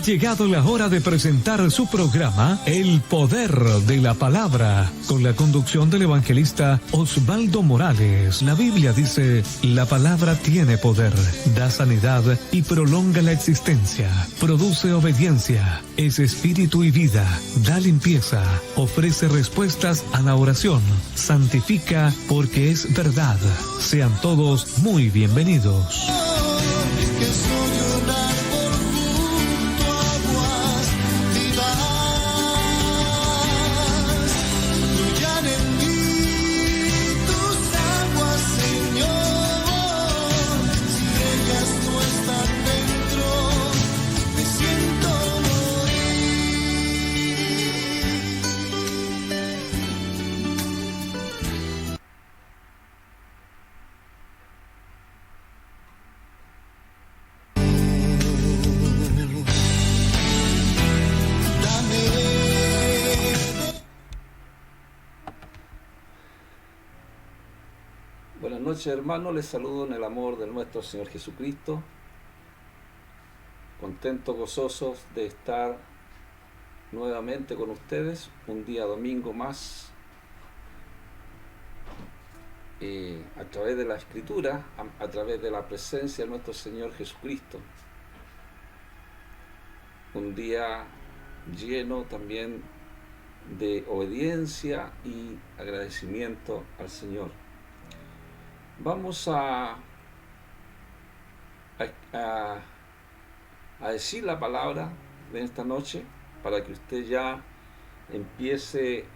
llegado la hora de presentar su programa El Poder de la Palabra, con la conducción del evangelista Osvaldo Morales. La Biblia dice: la palabra tiene poder, da sanidad y prolonga la existencia, produce obediencia, es espíritu y vida, da limpieza, ofrece respuestas a la oración, santifica porque es verdad. Sean todos muy bienvenidos. Buenas noches, hermanos, les saludo en el amor de nuestro Señor Jesucristo, contentos, gozosos de estar nuevamente con ustedes, un día domingo más, a través de la Escritura, a través de la presencia de nuestro Señor Jesucristo. Un día lleno también de obediencia y agradecimiento al Señor. Vamos a decir la palabra de esta noche para que usted ya empiece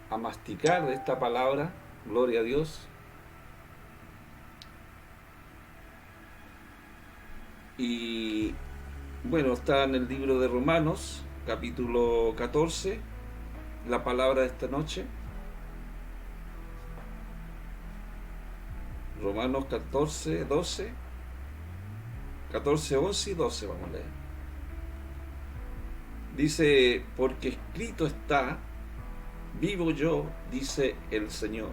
a masticar de esta palabra. Gloria a Dios. Y bueno, está en el libro de Romanos, capítulo 14, la palabra de esta noche. Romanos 14, 12, 14, 11 y 12 vamos a leer. Dice: porque escrito está, vivo yo, dice el Señor,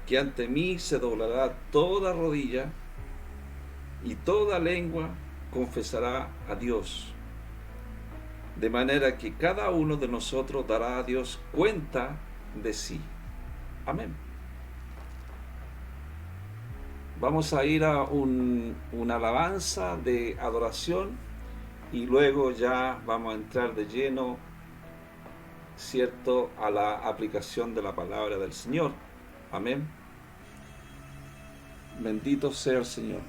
que ante mí se doblará toda rodilla y toda lengua confesará a Dios, de manera que cada uno de nosotros dará a Dios cuenta de sí. Amén. Vamos a ir a una alabanza de adoración y luego ya vamos a entrar de lleno, ¿cierto?, a la aplicación de la palabra del Señor. Amén. Bendito sea el Señor.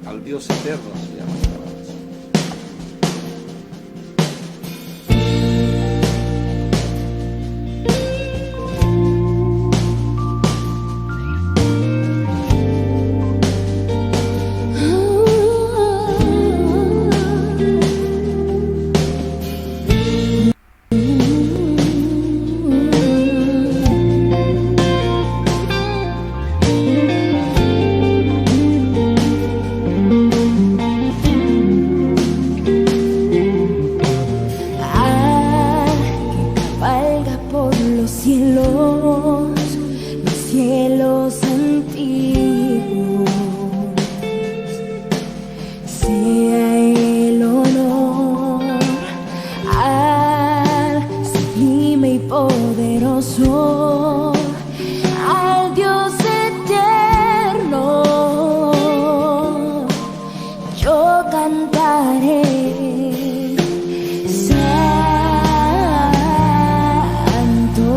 Al Dios eterno se llama esta alabanza. Santo.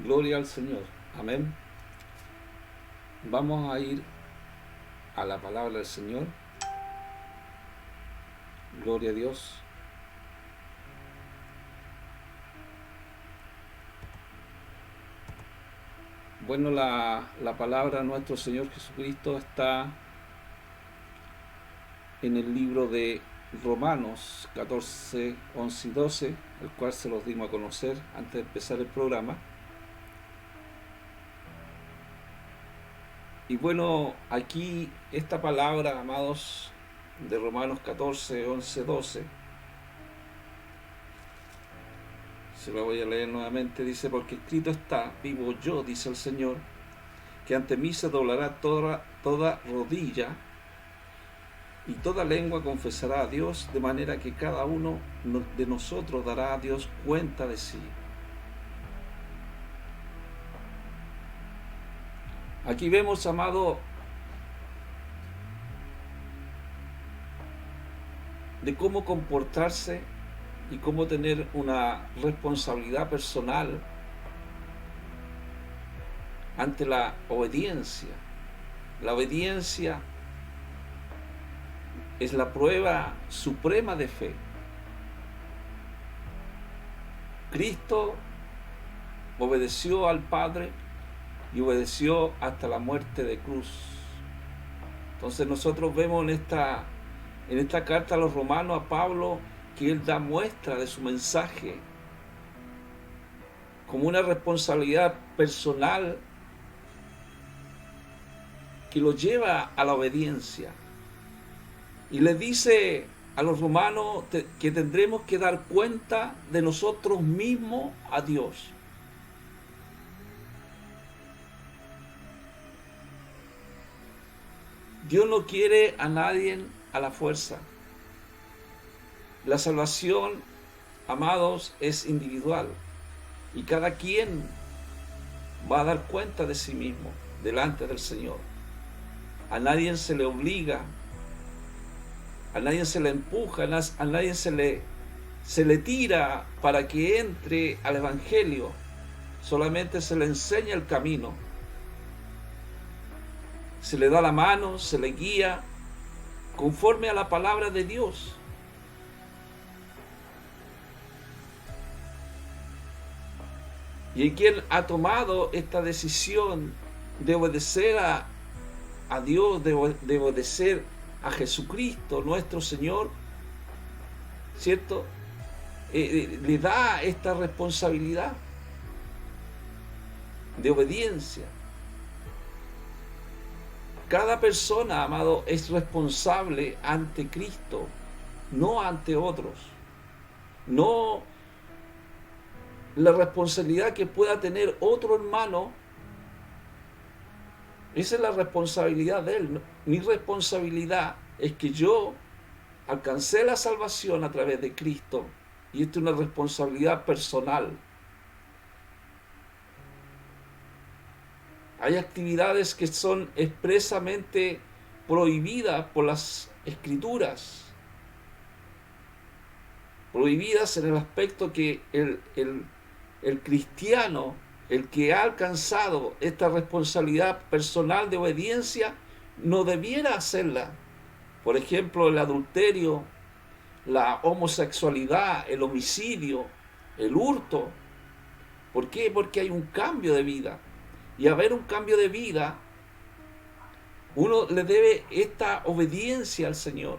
Gloria al Señor. Amén. Vamos a ir a la palabra del Señor. Gloria a Dios. Bueno, la palabra de nuestro Señor Jesucristo está en el libro de Romanos 14, 11 y 12, el cual se los dimos a conocer antes de empezar el programa. Y bueno, aquí esta palabra, amados, de Romanos 14, 11, 12, se la voy a leer nuevamente. Dice: porque escrito está, vivo yo, dice el Señor, que ante mí se doblará toda rodilla y toda lengua confesará a Dios, de manera que cada uno de nosotros dará a Dios cuenta de sí. Aquí vemos, amado, de cómo comportarse y cómo tener una responsabilidad personal ante la obediencia. La obediencia es la prueba suprema de fe. Cristo obedeció al Padre y obedeció hasta la muerte de cruz. Entonces nosotros vemos en esta carta a los romanos, a Pablo, que él da muestra de su mensaje como una responsabilidad personal que lo lleva a la obediencia. Y le dice a los romanos que tendremos que dar cuenta de nosotros mismos a Dios. Dios no quiere a nadie a la fuerza. La salvación, amados, es individual. Y cada quien va a dar cuenta de sí mismo delante del Señor. A nadie se le obliga, a nadie se le empuja, a nadie se le tira para que entre al Evangelio. Solamente se le enseña el camino. Se le da la mano, se le guía conforme a la palabra de Dios. Y quien ha tomado esta decisión de obedecer a Dios, de obedecer a Jesucristo, nuestro Señor, ¿cierto? Le da esta responsabilidad de obediencia. Cada persona, amado, es responsable ante Cristo, no ante otros. No la responsabilidad que pueda tener otro hermano, esa es la responsabilidad de él. Mi responsabilidad es que yo alcancé la salvación a través de Cristo, y esto es una responsabilidad personal. Hay actividades que son expresamente prohibidas por las Escrituras, prohibidas en el aspecto que el cristiano, el que ha alcanzado esta responsabilidad personal de obediencia, no debiera hacerla. Por ejemplo, el adulterio, la homosexualidad, el homicidio, el hurto. ¿Por qué? Porque hay un cambio de vida. Y a haber un cambio de vida, uno le debe esta obediencia al Señor.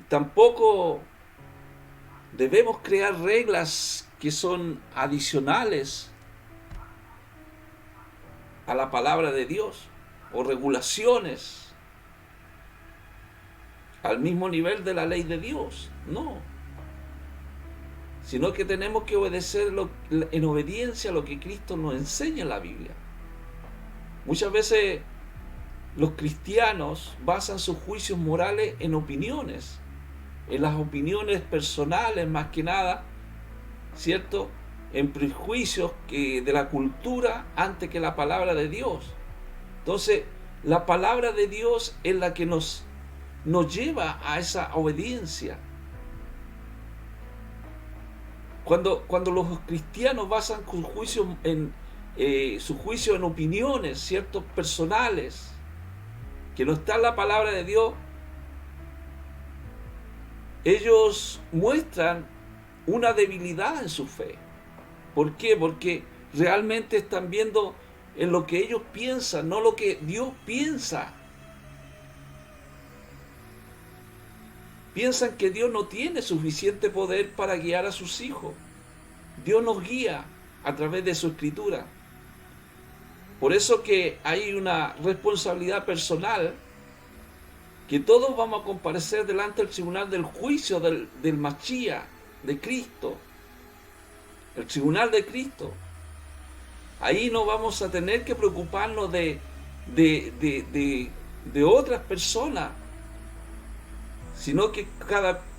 Tampoco debemos crear reglas que son adicionales a la palabra de Dios, o regulaciones al mismo nivel de la ley de Dios. No. Sino que tenemos que obedecer en obediencia a lo que Cristo nos enseña en la Biblia. Muchas veces los cristianos basan sus juicios morales en opiniones, en las opiniones personales más que nada, ¿cierto? En prejuicios de la cultura antes que la palabra de Dios. Entonces, la palabra de Dios es la que nos lleva a esa obediencia. Cuando los cristianos basan su juicio en opiniones, ciertos personales, que no está en la palabra de Dios, ellos muestran una debilidad en su fe. ¿Por qué? Porque realmente están viendo en lo que ellos piensan, no lo que Dios piensa. Piensan que Dios no tiene suficiente poder para guiar a sus hijos. Dios nos guía a través de su escritura. Por eso que hay una responsabilidad personal, que todos vamos a comparecer delante del tribunal del juicio del Mashiach, de Cristo. El tribunal de Cristo. Ahí no vamos a tener que preocuparnos de otras personas, sino que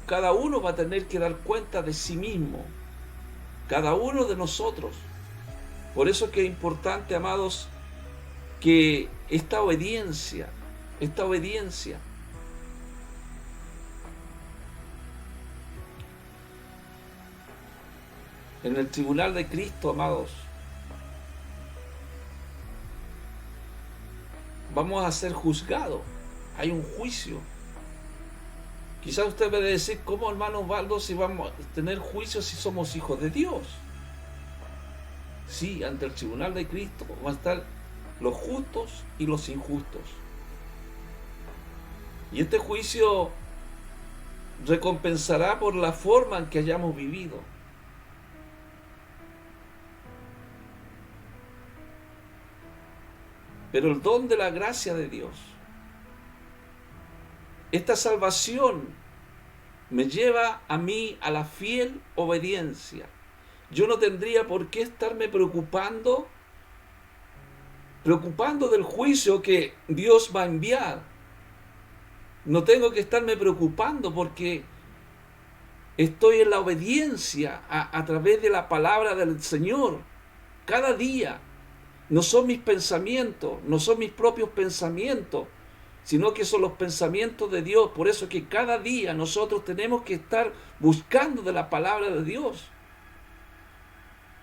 cada uno va a tener que dar cuenta de sí mismo, cada uno de nosotros. Por eso es que es importante, amados, que esta obediencia en el tribunal de Cristo, amados, vamos a ser juzgados. Hay un juicio. Quizás usted va a decir, ¿cómo, hermano Osvaldo, si vamos a tener juicio si somos hijos de Dios? Sí, ante el tribunal de Cristo van a estar los justos y los injustos. Y este juicio recompensará por la forma en que hayamos vivido. Pero el don de la gracia de Dios, esta salvación, me lleva a mí a la fiel obediencia. Yo no tendría por qué estarme preocupando del juicio que Dios va a enviar. No tengo que estarme preocupando porque estoy en la obediencia a través de la palabra del Señor. Cada día. No son mis pensamientos, no son mis propios pensamientos, sino que son los pensamientos de Dios. Por eso que cada día nosotros tenemos que estar buscando de la palabra de Dios.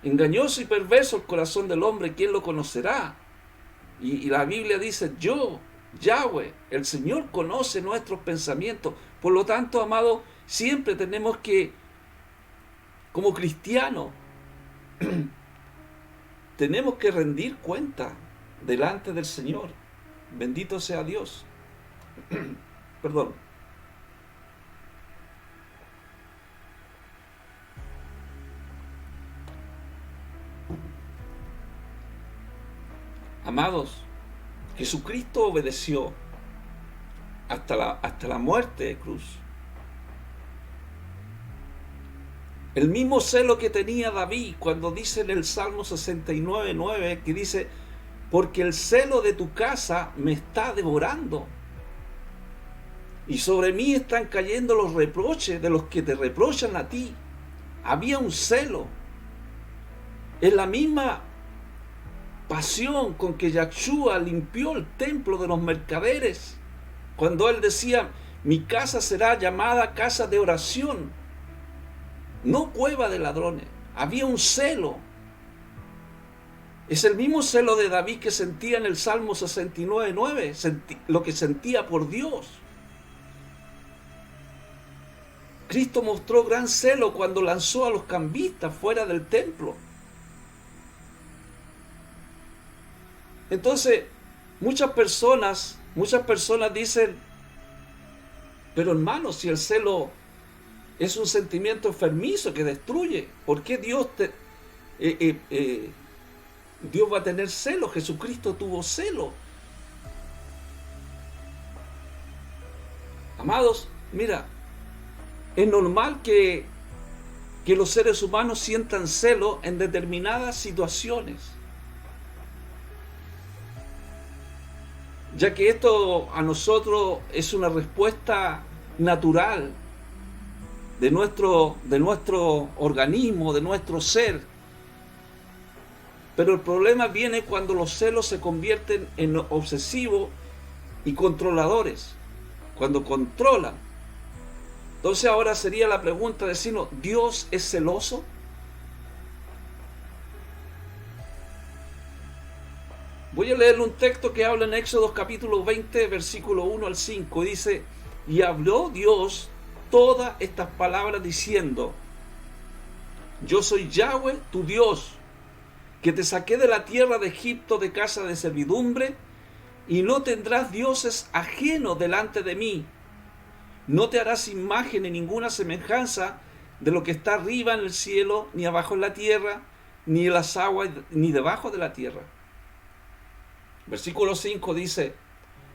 Engañoso y perverso el corazón del hombre, ¿quién lo conocerá? Y la Biblia dice, yo, Yahweh, el Señor conoce nuestros pensamientos. Por lo tanto, amado, siempre tenemos que, como cristianos, tenemos que rendir cuenta delante del Señor. Bendito sea Dios. Perdón. Amados, Jesucristo obedeció hasta la muerte de cruz. El mismo celo que tenía David cuando dice en el Salmo 69:9, que dice, porque el celo de tu casa me está devorando, y sobre mí están cayendo los reproches de los que te reprochan a ti. Había un celo. Es la misma pasión con que Yahshua limpió el templo de los mercaderes, cuando él decía, mi casa será llamada casa de oración, no cueva de ladrones. Había un celo. Es el mismo celo de David que sentía en el Salmo 69:9, lo que sentía por Dios. Cristo mostró gran celo cuando lanzó a los cambistas fuera del templo. Entonces, muchas personas dicen, pero hermano, si el celo es un sentimiento enfermizo que destruye, ¿por qué Dios va a tener celo? Jesucristo tuvo celo. Amados, mira, es normal que los seres humanos sientan celo en determinadas situaciones, ya que esto a nosotros es una respuesta natural de nuestro organismo, de nuestro ser. Pero el problema viene cuando los celos se convierten en obsesivos y controladores, cuando controlan. Entonces ahora sería la pregunta, decirnos, ¿Dios es celoso? Voy a leerle un texto que habla en Éxodo capítulo 20, versículo 1 al 5. Dice, y habló Dios todas estas palabras diciendo, yo soy Yahweh, tu Dios, que te saqué de la tierra de Egipto de casa de servidumbre, y no tendrás dioses ajenos delante de mí. No te harás imagen ni ninguna semejanza de lo que está arriba en el cielo, ni abajo en la tierra, ni en las aguas, ni debajo de la tierra. Versículo 5 dice,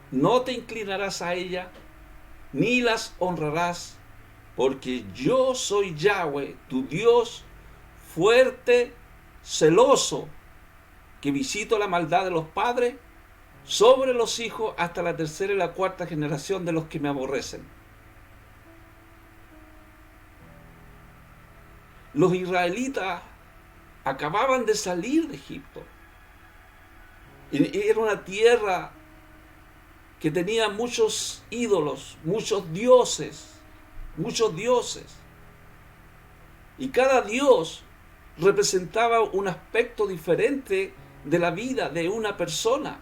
no te inclinarás a ella, ni las honrarás, porque yo soy Yahweh, tu Dios, fuerte, celoso, que visito la maldad de los padres sobre los hijos hasta la tercera y la cuarta generación de los que me aborrecen. Los israelitas acababan de salir de Egipto. Era una tierra que tenía muchos ídolos, muchos dioses. Y cada dios representaba un aspecto diferente de la vida de una persona.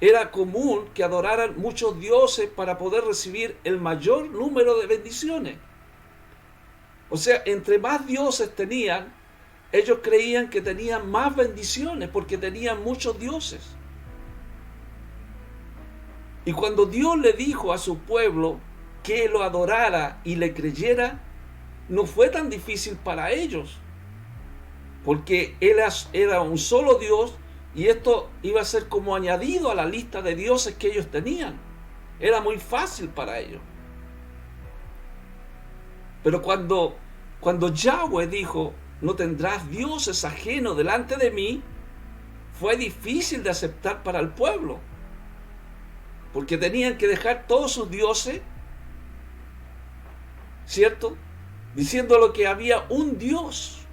Era común que adoraran muchos dioses para poder recibir el mayor número de bendiciones. O sea, entre más dioses tenían, ellos creían que tenían más bendiciones porque tenían muchos dioses. Y cuando Dios le dijo a su pueblo que lo adorara y le creyera, no fue tan difícil para ellos, porque Él era un solo Dios y esto iba a ser como añadido a la lista de dioses que ellos tenían. Era muy fácil para ellos. Pero cuando Yahweh dijo, no tendrás dioses ajenos delante de mí, fue difícil de aceptar para el pueblo, porque tenían que dejar todos sus dioses, ¿cierto? Diciéndolo que había un Dios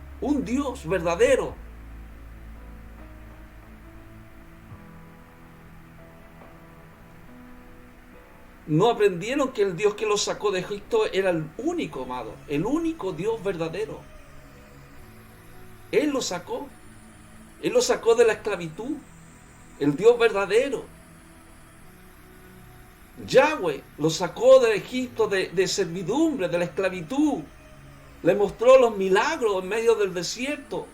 verdadero. No aprendieron que el Dios que los sacó de Egipto era el único, amado, el único Dios verdadero. Él los sacó de la esclavitud, el Dios verdadero. Yahweh los sacó de Egipto de servidumbre, de la esclavitud. Le mostró los milagros en medio del desierto.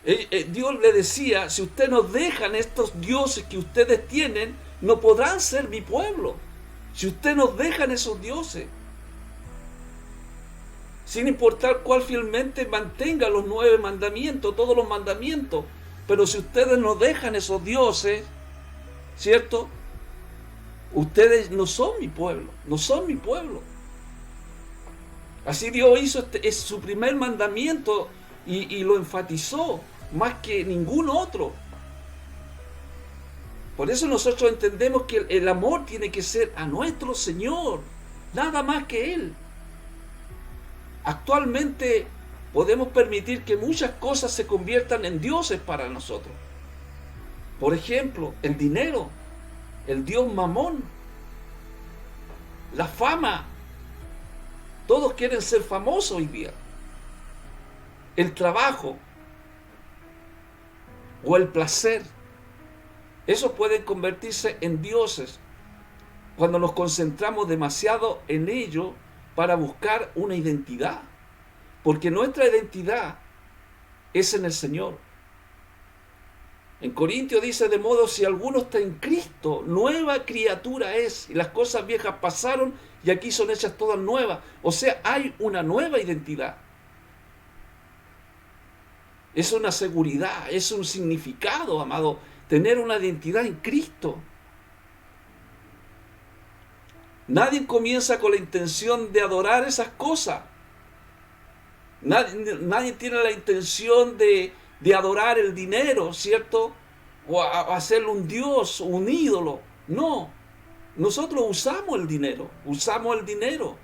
Dios le decía, si ustedes nos dejan estos dioses que ustedes tienen, no podrán ser mi pueblo. Si ustedes nos dejan esos dioses, sin importar cuál fielmente mantenga los 9 mandamientos, todos los mandamientos, pero si ustedes nos dejan esos dioses, ¿cierto? Ustedes no son mi pueblo, no son mi pueblo. Así Dios hizo es su primer mandamiento y lo enfatizó más que ningún otro. Por eso nosotros entendemos que el amor tiene que ser a nuestro Señor, nada más que Él. Actualmente podemos permitir que muchas cosas se conviertan en dioses para nosotros. Por ejemplo, el dinero, el dios Mamón, la fama. Todos quieren ser famosos hoy día. El trabajo o el placer. Esos pueden convertirse en dioses cuando nos concentramos demasiado en ello para buscar una identidad. Porque nuestra identidad es en el Señor. En Corintios dice, de modo si alguno está en Cristo, nueva criatura es, y las cosas viejas pasaron y aquí son hechas todas nuevas. O sea, hay una nueva identidad. Es una seguridad, es un significado, amado, tener una identidad en Cristo. Nadie comienza con la intención de adorar esas cosas. Nadie tiene la intención de adorar el dinero, ¿cierto? O hacerle un dios, un ídolo. No, nosotros usamos el dinero.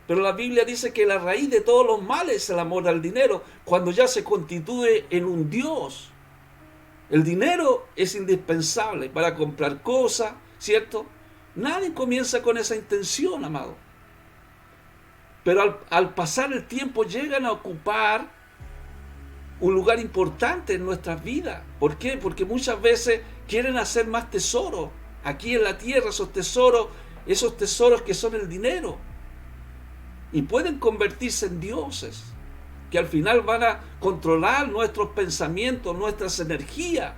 Pero la Biblia dice que la raíz de todos los males es el amor al dinero, cuando ya se constituye en un dios. El dinero es indispensable para comprar cosas, ¿cierto? Nadie comienza con esa intención, amado. Pero al pasar el tiempo llegan a ocupar un lugar importante en nuestras vidas. ¿Por qué? Porque muchas veces quieren hacer más tesoros aquí en la tierra, esos tesoros que son el dinero. Y pueden convertirse en dioses, que al final van a controlar nuestros pensamientos, nuestras energías.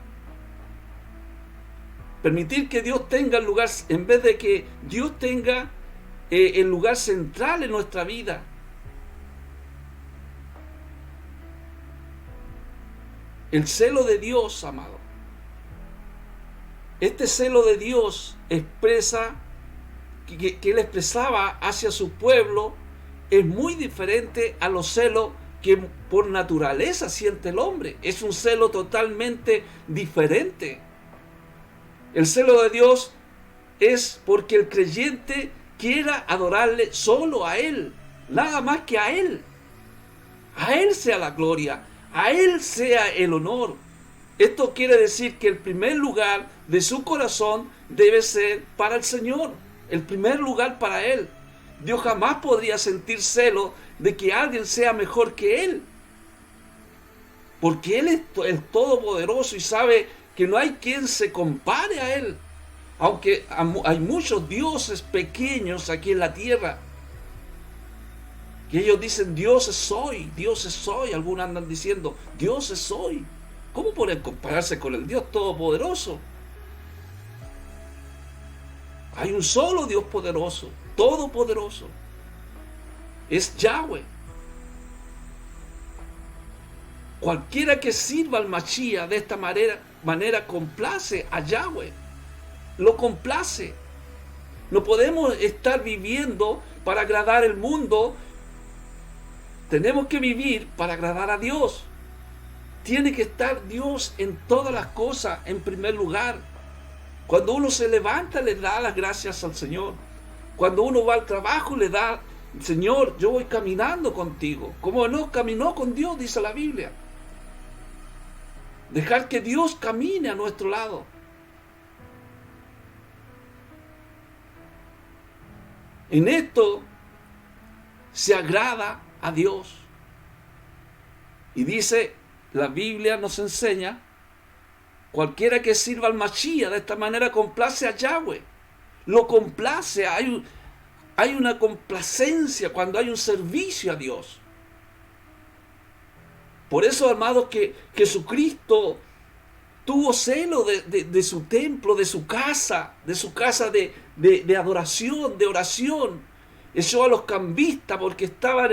Permitir que Dios tenga el lugar, en vez de que Dios tenga el lugar central en nuestra vida. El celo de Dios, amado. Este celo de Dios expresa, que Él expresaba hacia su pueblo, es muy diferente a los celos que por naturaleza siente el hombre. Es un celo totalmente diferente. El celo de Dios es porque el creyente quiera adorarle solo a Él, nada más que a Él. A Él sea la gloria, a Él sea el honor. Esto quiere decir que el primer lugar de su corazón debe ser para el Señor, el primer lugar para Él. Dios jamás podría sentir celo de que alguien sea mejor que Él, porque Él es el todopoderoso y sabe que no hay quien se compare a Él. Aunque hay muchos dioses pequeños aquí en la tierra, que ellos dicen dioses soy, algunos andan diciendo dioses soy. ¿Cómo pueden compararse con el Dios todopoderoso? Hay un solo Dios poderoso, todopoderoso. Es Yahweh. Cualquiera que sirva al Mashiach de esta manera complace a Yahweh. Lo complace. No podemos estar viviendo para agradar al mundo. Tenemos que vivir para agradar a Dios. Tiene que estar Dios en todas las cosas en primer lugar. Cuando uno se levanta, le da las gracias al Señor. Cuando uno va al trabajo, le da: Señor, yo voy caminando contigo. Como no caminó con Dios, dice la Biblia. Dejar que Dios camine a nuestro lado. En esto se agrada a Dios. Y dice, la Biblia nos enseña, cualquiera que sirva al Mashiach de esta manera complace a Yahweh. Lo complace, hay una complacencia cuando hay un servicio a Dios. Por eso, amados, que Jesucristo tuvo celo de su templo, de su casa de adoración, de oración. Echó a los cambistas porque estaban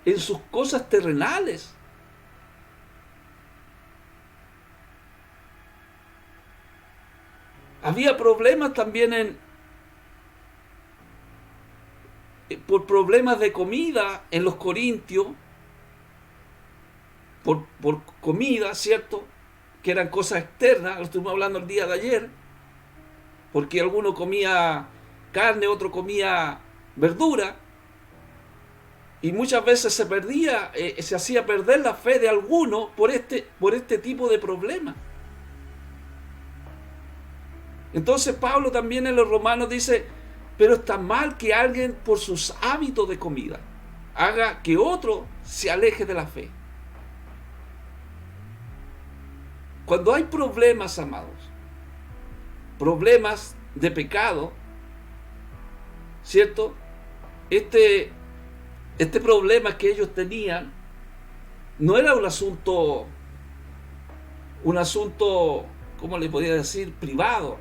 en sus cosas terrenales. Había problemas también por problemas de comida en los corintios, por comida, ¿cierto? Que eran cosas externas, lo estuvimos hablando el día de ayer, porque alguno comía carne, otro comía verdura, y muchas veces se hacía perder la fe de alguno por este tipo de problemas. Entonces Pablo también en los Romanos dice, pero está mal que alguien por sus hábitos de comida haga que otro se aleje de la fe. Cuando hay problemas, amados, problemas de pecado, ¿cierto? Este problema que ellos tenían no era un asunto, ¿cómo le podría decir? Privado.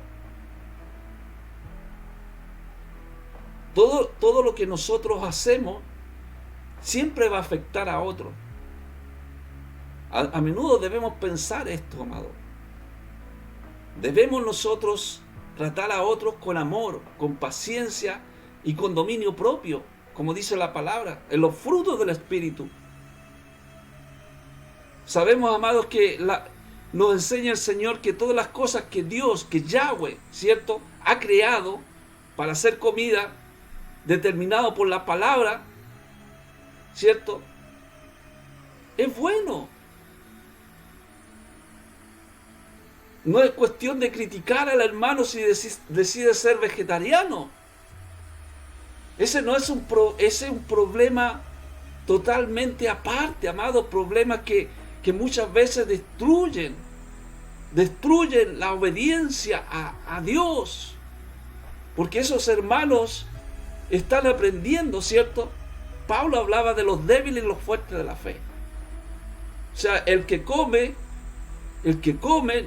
Todo lo que nosotros hacemos siempre va a afectar a otros. A menudo debemos pensar esto, amado. Debemos nosotros tratar a otros con amor, con paciencia y con dominio propio, como dice la palabra, en los frutos del Espíritu. Sabemos, amados, que nos enseña el Señor que todas las cosas que Dios, que Yahweh, ¿cierto?, ha creado para hacer comida, determinado por la palabra, ¿cierto?, es bueno. No es cuestión de criticar al hermano si decide ser vegetariano. Ese es un problema totalmente aparte, amado. Problemas que que muchas veces destruyen la obediencia a Dios, porque esos hermanos están aprendiendo, ¿cierto? Pablo hablaba de los débiles y los fuertes de la fe. O sea, el que come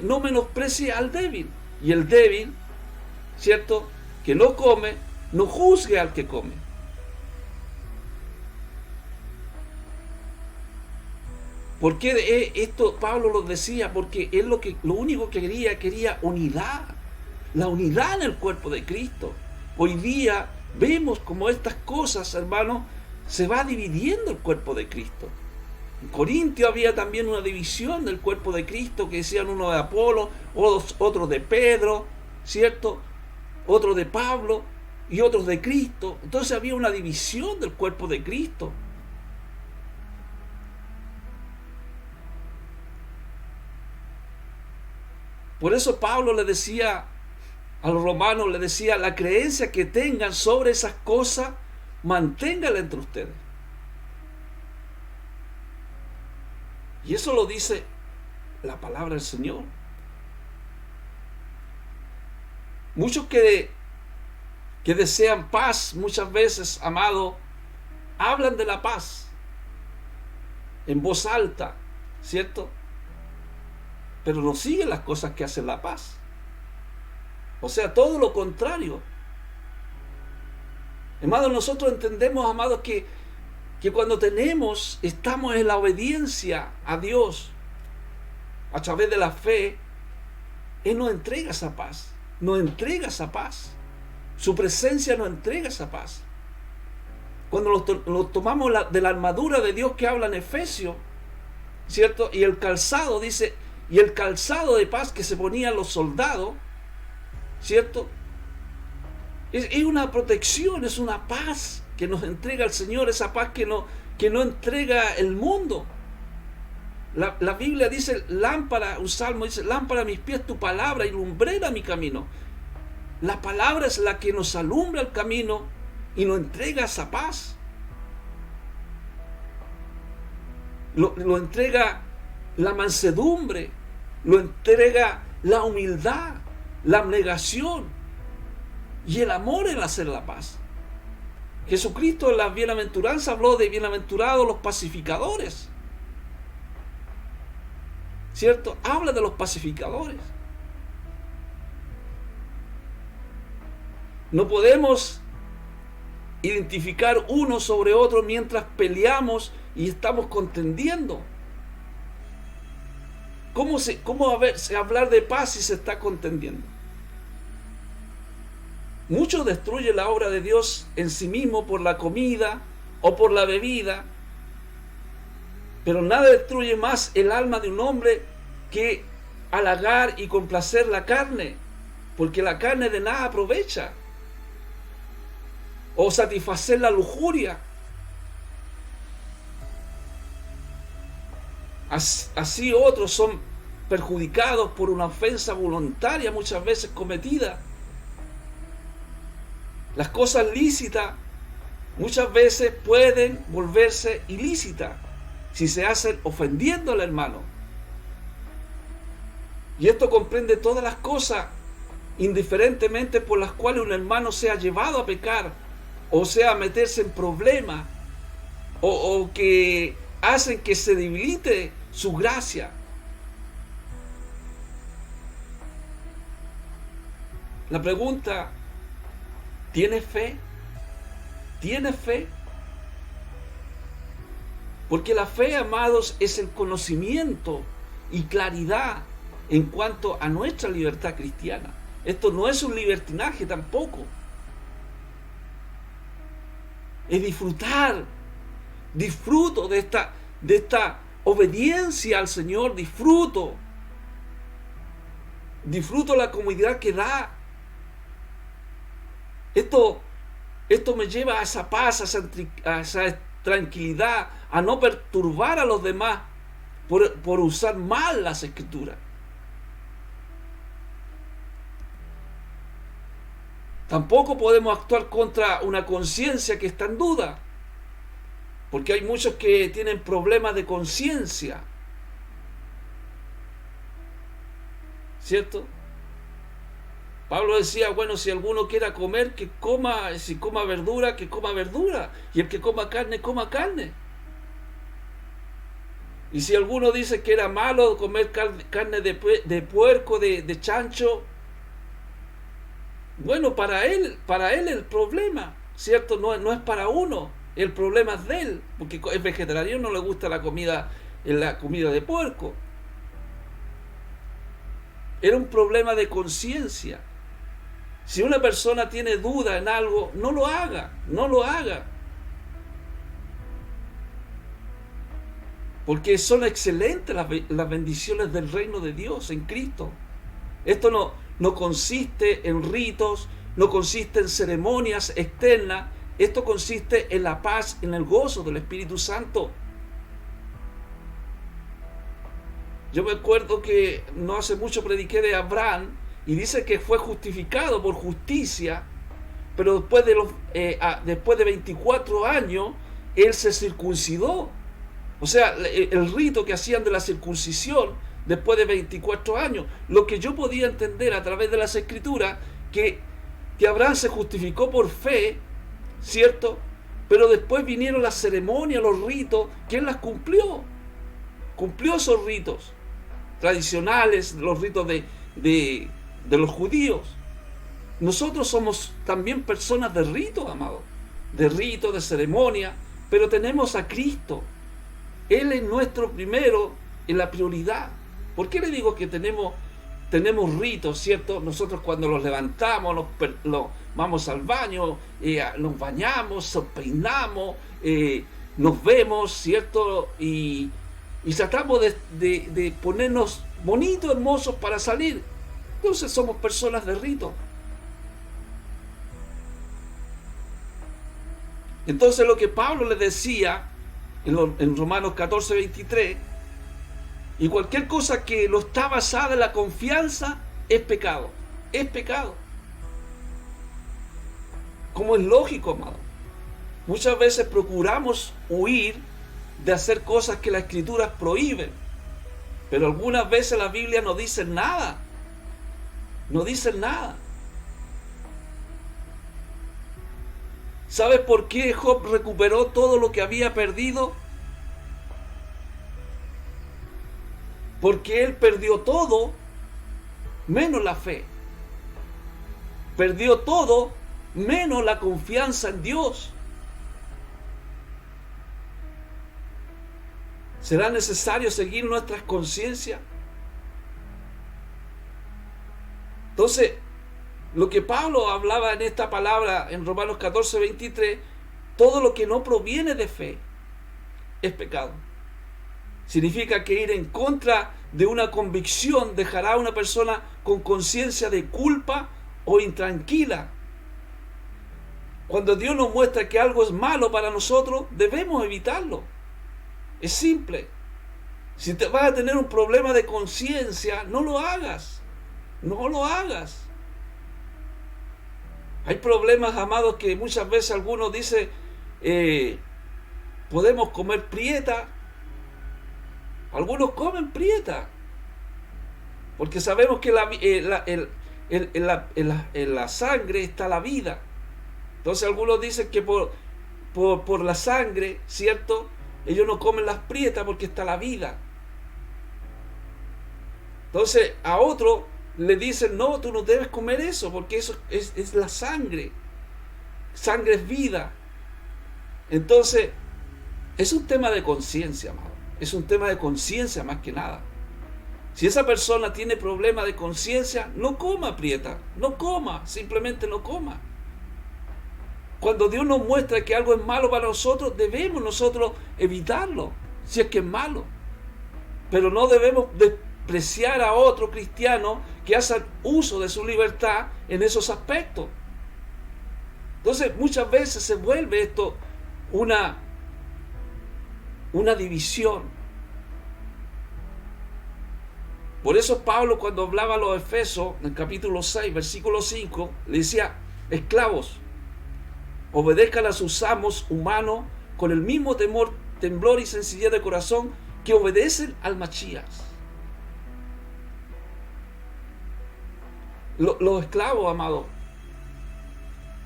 no menosprecie al débil, y el débil, ¿cierto?, que no come, no juzgue al que come. ¿Por qué esto Pablo lo decía? Porque él lo único que quería unidad, la unidad en el cuerpo de Cristo. Hoy día vemos como estas cosas, hermanos, se va dividiendo el cuerpo de Cristo. En Corintio había también una división del cuerpo de Cristo, que decían uno de Apolo, otros de Pedro, ¿cierto? Otros de Pablo y otros de Cristo. Entonces había una división del cuerpo de Cristo. Por eso Pablo le decía a los romanos, le decía, la creencia que tengan sobre esas cosas, manténgala entre ustedes. Y eso lo dice la palabra del Señor. Muchos que desean paz, muchas veces, amado, hablan de la paz en voz alta, ¿cierto? Pero no siguen las cosas que hacen la paz. O sea, todo lo contrario. Amados, nosotros entendemos, amados, que cuando estamos en la obediencia a Dios, a través de la fe, Él nos entrega esa paz. Nos entrega esa paz. Su presencia nos entrega esa paz. Cuando lo tomamos de la armadura de Dios que habla en Efesios, ¿cierto? Y el calzado, dice, y el calzado de paz que se ponían los soldados, ¿cierto? Es una protección, es una paz que nos entrega el Señor, esa paz que no entrega el mundo. La Biblia dice, lámpara, un salmo dice, lámpara a mis pies tu palabra y lumbrera mi camino. La palabra es la que nos alumbra el camino y nos entrega esa paz. Lo entrega la mansedumbre, lo entrega la humildad, la abnegación y el amor en hacer la paz. Jesucristo en la bienaventuranza habló de bienaventurados los pacificadores, ¿cierto? Habla de los pacificadores. No podemos identificar uno sobre otro mientras peleamos y estamos contendiendo. ¿Cómo hablar de paz si se está contendiendo? Muchos destruyen la obra de Dios en sí mismo por la comida o por la bebida, pero nada destruye más el alma de un hombre que halagar y complacer la carne, porque la carne de nada aprovecha, o satisfacer la lujuria. Así otros son perjudicados por una ofensa voluntaria muchas veces cometida. Las cosas lícitas muchas veces pueden volverse ilícitas si se hacen ofendiendo al hermano. Y esto comprende todas las cosas, indiferentemente por las cuales un hermano sea llevado a pecar, o sea, a meterse en problemas, o que hacen que se debilite su gracia. La pregunta, ¿tienes fe? ¿Tienes fe? Porque la fe, amados, es el conocimiento y claridad en cuanto a nuestra libertad cristiana. Esto no es un libertinaje tampoco. Es disfruto de esta obediencia al Señor, disfruto la comodidad que da. Esto me lleva a esa paz, a esa tranquilidad, a no perturbar a los demás por usar mal las Escrituras. Tampoco podemos actuar contra una conciencia que está en duda, porque hay muchos que tienen problemas de conciencia, ¿cierto? Pablo decía, bueno, si alguno quiera comer, que coma, si coma verdura, que coma verdura, y el que coma carne. Y si alguno dice que era malo comer carne de puerco, de chancho, bueno, para él el problema, ¿cierto? No es para uno, el problema es de él, porque es vegetariano, no le gusta la comida de puerco. Era un problema de conciencia. Si una persona tiene duda en algo, no lo haga. Porque son excelentes las bendiciones del reino de Dios en Cristo. Esto no consiste en ritos, no consiste en ceremonias externas. Esto consiste en la paz, en el gozo del Espíritu Santo. Yo me acuerdo que no hace mucho prediqué de Abraham y dice que fue justificado por justicia, pero después de 24 años él se circuncidó. O sea, el rito que hacían de la circuncisión después de 24 años. Lo que yo podía entender a través de las Escrituras, que Abraham se justificó por fe, ¿cierto? Pero después vinieron las ceremonias, los ritos, que él las cumplió. Cumplió esos ritos tradicionales, los ritos de los judíos. Nosotros somos también personas de rito, amado, de rito, de ceremonia, pero tenemos a Cristo. Él es nuestro primero en la prioridad. ¿Por qué le digo que tenemos ritos, cierto? Nosotros cuando los levantamos, vamos al baño, nos bañamos, nos peinamos, nos vemos, cierto, y tratamos de ponernos bonitos, hermosos para salir. Entonces somos personas de rito. Entonces lo que Pablo le decía en Romanos 14, 23, y cualquier cosa que no está basada en la confianza es pecado. Es pecado. Como es lógico, amado. Muchas veces procuramos huir de hacer cosas que las Escrituras prohíben, pero algunas veces la Biblia no dice nada. No dice nada. ¿Sabes por qué Job recuperó todo lo que había perdido? Porque él perdió todo menos la fe. Perdió todo menos la confianza en Dios. ¿Será necesario seguir nuestras conciencias? Entonces, lo que Pablo hablaba en esta palabra en Romanos 14, 23, todo lo que no proviene de fe es pecado. Significa que ir en contra de una convicción dejará a una persona con conciencia de culpa o intranquila. Cuando Dios nos muestra que algo es malo para nosotros, debemos evitarlo. Es simple. Si te vas a tener un problema de conciencia, no lo hagas. No lo hagas. Hay problemas, amados, que muchas veces algunos dicen, podemos comer prieta. Algunos comen prieta, porque sabemos que en la sangre está la vida. Entonces algunos dicen que por la sangre, ¿cierto?, ellos no comen las prietas porque está la vida. Entonces a otro le dicen, no, tú no debes comer eso, porque eso es la sangre. Sangre es vida. Entonces es un tema de conciencia, amado. Es un tema de conciencia más que nada. Si esa persona tiene problema de conciencia, no coma prieta, no coma, simplemente no coma. Cuando Dios nos muestra que algo es malo para nosotros, debemos nosotros evitarlo, si es que es malo. Pero no debemos despreciar a otro cristiano que hace uso de su libertad en esos aspectos. Entonces, muchas veces se vuelve esto una división. Por eso Pablo, cuando hablaba a los Efesios, en el capítulo 6, versículo 5, le decía, esclavos, obedezcan a sus amos humanos con el mismo temor, temblor y sencillez de corazón que obedecen al Machías. Los esclavos, amados,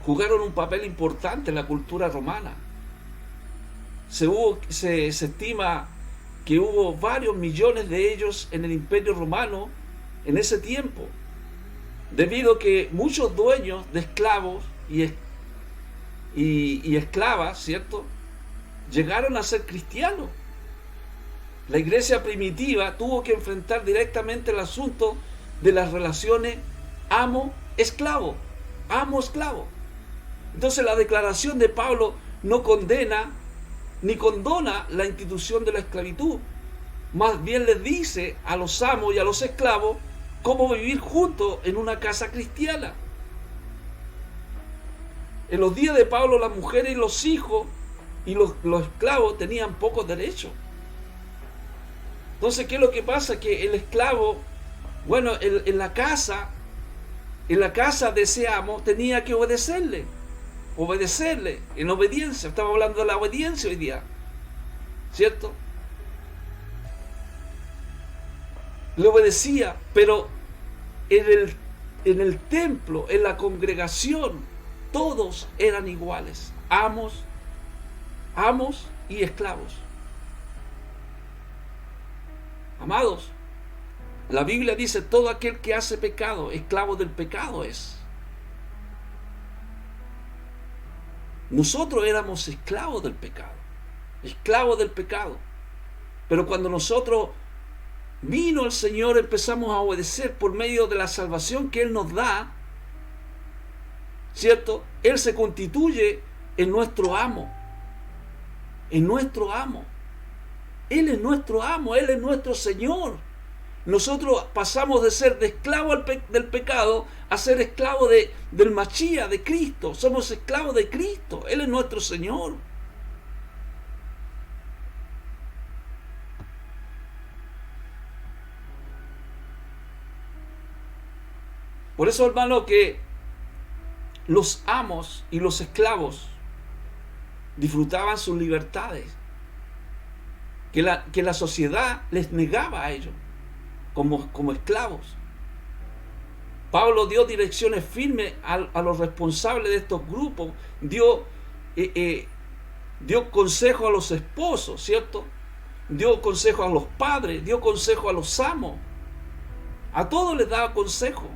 jugaron un papel importante en la cultura romana. Se estima que hubo varios millones de ellos en el Imperio Romano en ese tiempo, debido a que muchos dueños de esclavos y esclavas, ¿cierto?, llegaron a ser cristianos. La iglesia primitiva tuvo que enfrentar directamente el asunto de las relaciones amo-esclavo, amo-esclavo. Entonces la declaración de Pablo no condena ni condona la institución de la esclavitud, más bien les dice a los amos y a los esclavos cómo vivir juntos en una casa cristiana. En los días de Pablo, las mujeres y los hijos y los esclavos tenían pocos derechos. Entonces, ¿qué es lo que pasa? Que el esclavo, bueno, en la casa de ese amo tenía que obedecerle en obediencia. Estamos hablando de la obediencia hoy día, ¿cierto? Le obedecía, pero en el templo, en la congregación, todos eran iguales, amos y esclavos. Amados, la Biblia dice: todo aquel que hace pecado, esclavo del pecado es. Nosotros éramos esclavos del pecado, pero cuando nosotros vino el Señor, empezamos a obedecer por medio de la salvación que Él nos da, ¿cierto? Él se constituye en nuestro amo, Él es nuestro amo, Él es nuestro Señor. Nosotros pasamos de ser de esclavo del pecado a ser esclavo del Machía, de Cristo. Somos esclavos de Cristo, Él es nuestro Señor. Por eso, hermano, que los amos y los esclavos disfrutaban sus libertades, que la sociedad les negaba a ellos como esclavos. Pablo dio direcciones firmes a los responsables de estos grupos, dio consejo a los esposos, ¿cierto? Dio consejo a los padres, dio consejo a los amos, a todos les daba consejo.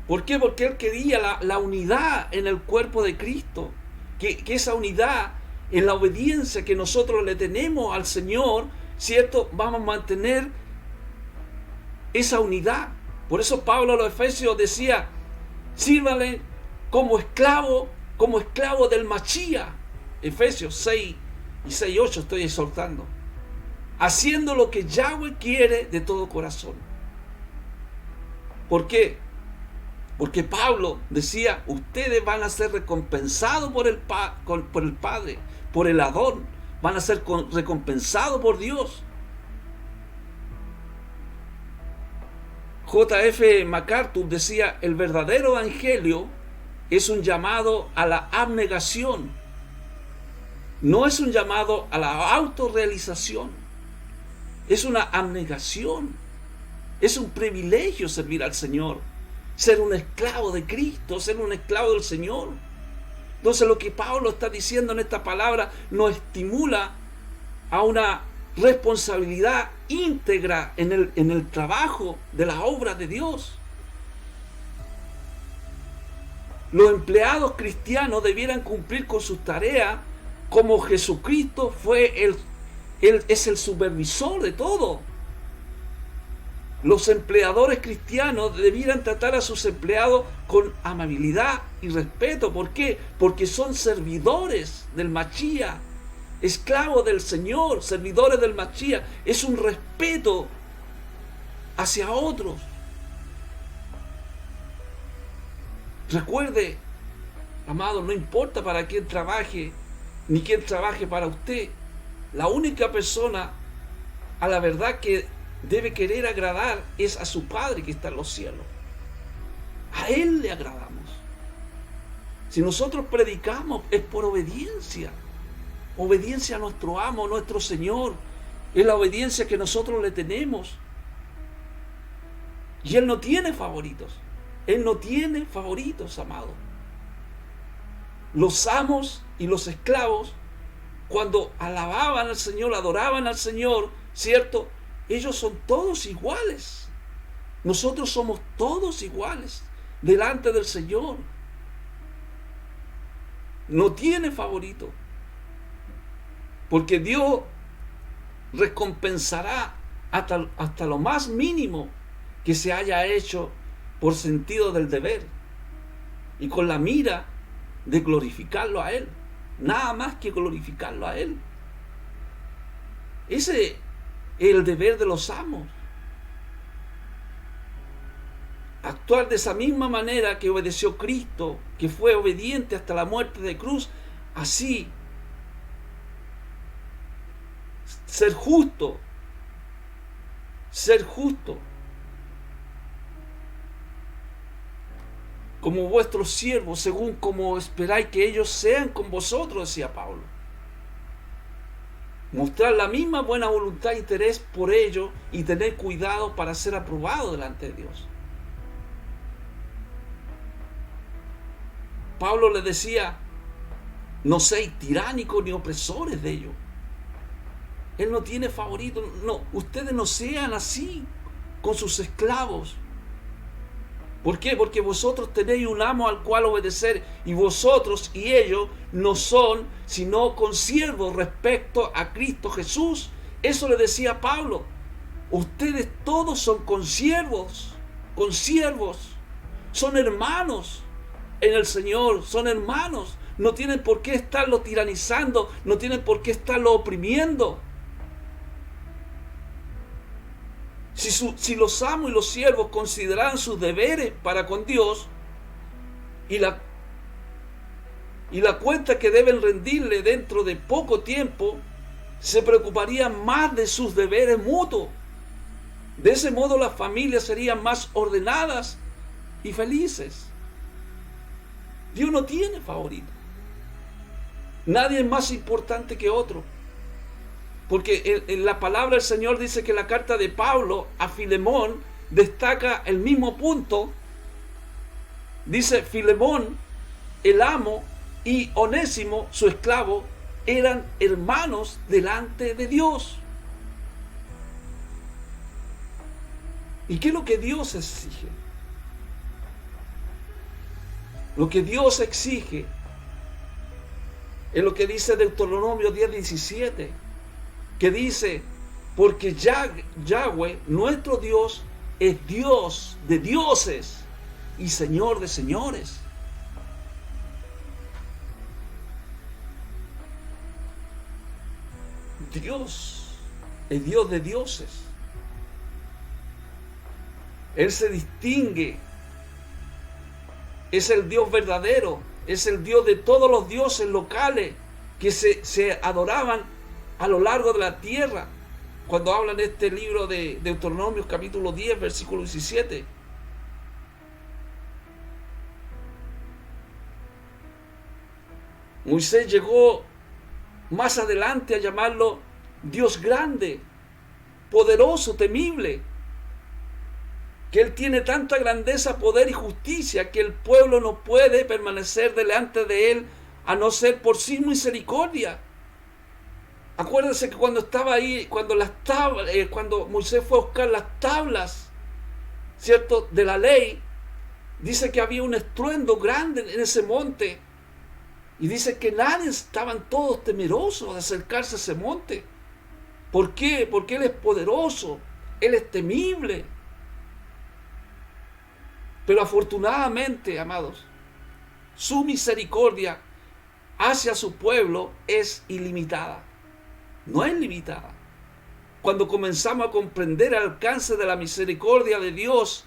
¿Por qué? Porque él quería la unidad en el cuerpo de Cristo, que esa unidad en la obediencia que nosotros le tenemos al Señor, ¿cierto?, vamos a mantener esa unidad. Por eso Pablo a los Efesios decía: sírvale como esclavo del Machía. Efesios 6 y 6:8 estoy exhortando, haciendo lo que Yahweh quiere de todo corazón. ¿Por qué? Porque Pablo decía: ustedes van a ser recompensados por el Padre, por el Adón, van a ser recompensados por Dios. J.F. MacArthur decía: el verdadero evangelio es un llamado a la abnegación, no es un llamado a la autorrealización, es una abnegación, es un privilegio servir al Señor, ser un esclavo de Cristo, ser un esclavo del Señor. Entonces lo que Pablo está diciendo en esta palabra nos estimula a una responsabilidad íntegra en el trabajo de la obra de Dios. Los empleados cristianos debieran cumplir con sus tareas como Jesucristo es el supervisor de todo. Los empleadores cristianos debieran tratar a sus empleados con amabilidad y respeto. ¿Por qué? Porque son servidores del Machía, esclavos del Señor, servidores del Machía. Es un respeto hacia otros. Recuerde, amado, no importa para quién trabaje, ni quién trabaje para usted. La única persona a la verdad que debe querer agradar es a su Padre que está en los cielos. A Él le agradamos. Si nosotros predicamos es por obediencia a nuestro amo, nuestro Señor. Es la obediencia que nosotros le tenemos. Y Él no tiene favoritos. Él no tiene favoritos, amado. Los amos y los esclavos, cuando alababan al Señor, adoraban al Señor, ¿cierto? Ellos son todos iguales. Nosotros somos todos iguales delante del Señor. No tiene favorito. Porque Dios recompensará hasta lo más mínimo que se haya hecho por sentido del deber y con la mira de glorificarlo a Él. Nada más que glorificarlo a Él. Ese es el deber de los amos. Actuar de esa misma manera que obedeció Cristo, que fue obediente hasta la muerte de cruz, así ser justo, como vuestros siervos, según como esperáis que ellos sean con vosotros, decía Pablo. Mostrar la misma buena voluntad e interés por ellos y tener cuidado para ser aprobado delante de Dios. Pablo le decía, no seáis tiránicos ni opresores de ellos. Él no tiene favorito. No, ustedes no sean así con sus esclavos. ¿Por qué? Porque vosotros tenéis un amo al cual obedecer, y vosotros y ellos no son sino consiervos respecto a Cristo Jesús. Eso le decía Pablo. Ustedes todos son consiervos, son hermanos en el Señor, son hermanos. No tienen por qué estarlo tiranizando, no tienen por qué estarlo oprimiendo. Si los amos y los siervos consideraran sus deberes para con Dios y la cuenta que deben rendirle dentro de poco tiempo, se preocuparían más de sus deberes mutuos. De ese modo las familias serían más ordenadas y felices. Dios no tiene favorito. Nadie es más importante que otro. Porque en la palabra del Señor dice que la carta de Pablo a Filemón destaca el mismo punto. Dice, Filemón, el amo, y Onésimo, su esclavo, eran hermanos delante de Dios. ¿Y qué es lo que Dios exige? Lo que Dios exige es lo que dice Deuteronomio 10:17, que dice, porque Yahweh, nuestro Dios, es Dios de dioses y Señor de señores. Dios es Dios de dioses. Él se distingue. Es el Dios verdadero. Es el Dios de todos los dioses locales que se adoraban a lo largo de la tierra. Cuando hablan de este libro de Deuteronomio capítulo 10, versículo 17. Moisés llegó más adelante a llamarlo Dios grande, poderoso, temible, que Él tiene tanta grandeza, poder y justicia que el pueblo no puede permanecer delante de Él a no ser por sí misericordia. Acuérdense que cuando estaba ahí, cuando Moisés fue a buscar las tablas, ¿cierto?, de la ley, dice que había un estruendo grande en ese monte. Y dice que estaban todos temerosos de acercarse a ese monte. ¿Por qué? Porque Él es poderoso, Él es temible. Pero afortunadamente, amados, su misericordia hacia su pueblo es ilimitada. No es limitada. Cuando comenzamos a comprender el alcance de la misericordia de Dios